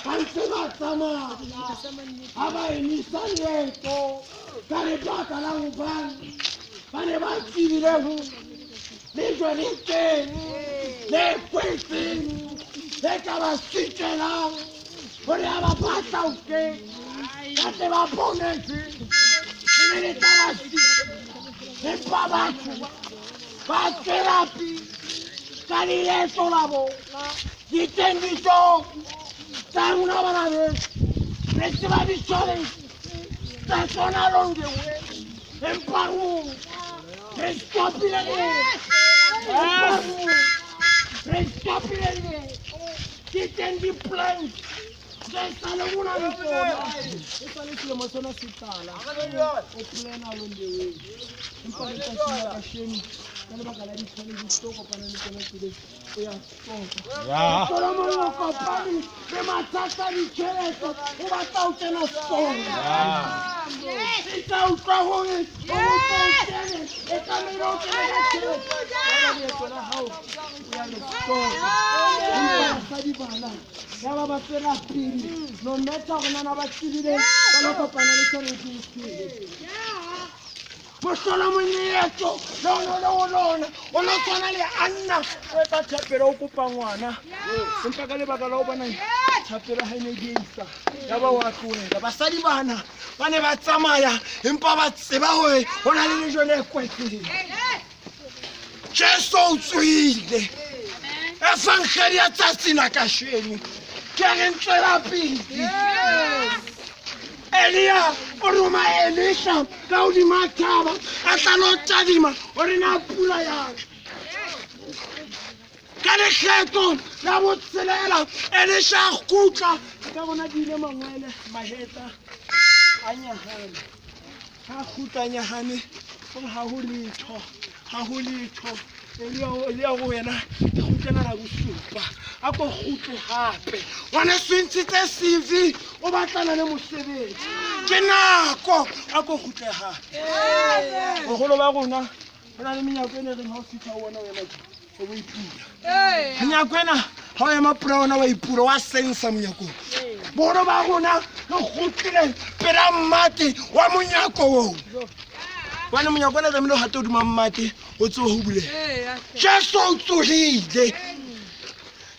Kanse batama. Aba inisanieto. Kare baka la ubani. Bane ba tsibile ho. Le jwalete. Le kwetse. Le ka ba sitela. Hore aba batla o ke. Ka te ba bonetse. Le ka ba sitela. Le pa batho. Ba therapy. Kali eso la boca. Ditendiso. Sai una banana. Reciba di sole. Sta sonando de we. Emparu. Respopilere. Emparu. Respopilere. Ditendi plan. Sta lo una riforma. E poi si lo sono sitala. O plena londe we. Impari ta ka shemi. Kana bakala di tshwane di tsoko kana le tsona tse o ya tsoko. Ya. Solomon ko pani ke matsatsa di tsheleto o ba tsa o tsena tsoko. Ya. Ita o tsa hore o mo tsene e ka me ro tsena tsheleto. Ya di tsona hao. Ya le tsoko. Ita sa di bana. Ya ba ba tsena pili. No matter hona na ba tsibile ba lo kopana le tsone di tsile. Solomon yeso no ona tswana le anna o ka thapela o kopa ngwana empa ka le baka la o bona thapela ha ine geisa ya ba wa tloela basadi bana ba ne ba tsamaya empa ba tseba hore hona le lejo le kwetseng Jesu o tswile evangeli ya tsatsina ka sheni ke re ntswela pele Elia, oruma Elisha, kaudi mataba, atalo tadima, orina pula ya. Kale kheto, la botselela, Elisha kutla, ka bona dile mangwele, maheta, anyahane. Ha kutla anyahane, ha ho litho. Elia go wena, khutlana la bosupa. Ako khutle hape. Wana swintse CV, o batlana le mosebetsi. Ke nako, ako khutle hape. Bogolo ba rona, bona le menyako ene re ha o fitha o bona wena o bo ipula. Menyako ena ha o ema pula ona wa ipula wa sensa menyako. Bogolo ba rona re khutlile pela mmate wa monyako o. Wana monyako ena re melo hate o duma mmate o tse ho bule. Jesu o tsohile.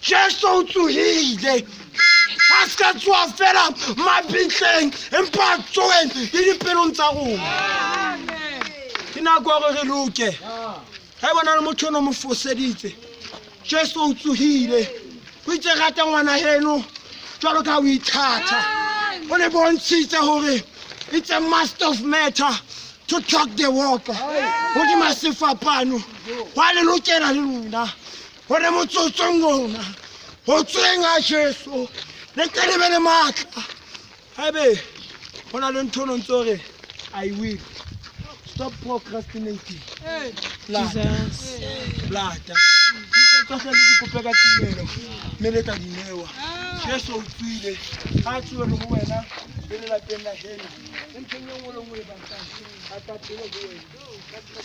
Jesu o tsohile. Aska tswa fela mabitleng empa tsoeng di dipelong tsa rona. Ke nako gore re loke. Ha bona le motho no mo foseditse. Jesu o tsohile. Go itse rata ngwana heno jwalo ka o ithata. O le bontshitse hore it's a must of matter to talk the walk. Hodi masefapano. Wa le lokela le lona. Hore motsotsong ona. Ho tsenga Jesu. Le tele bele matla. Haebe hona le ntho no ntsore I will. Stop procrastinating. Jesus. Blata. Ke tsohle le dikopeka timelo. Meleta dinewa. Jesu o tswile. Ha tswe le ho wena le la teng la heno. Ntho nngwe le nngwe e bantang. A ta pele go wena. Ka tsela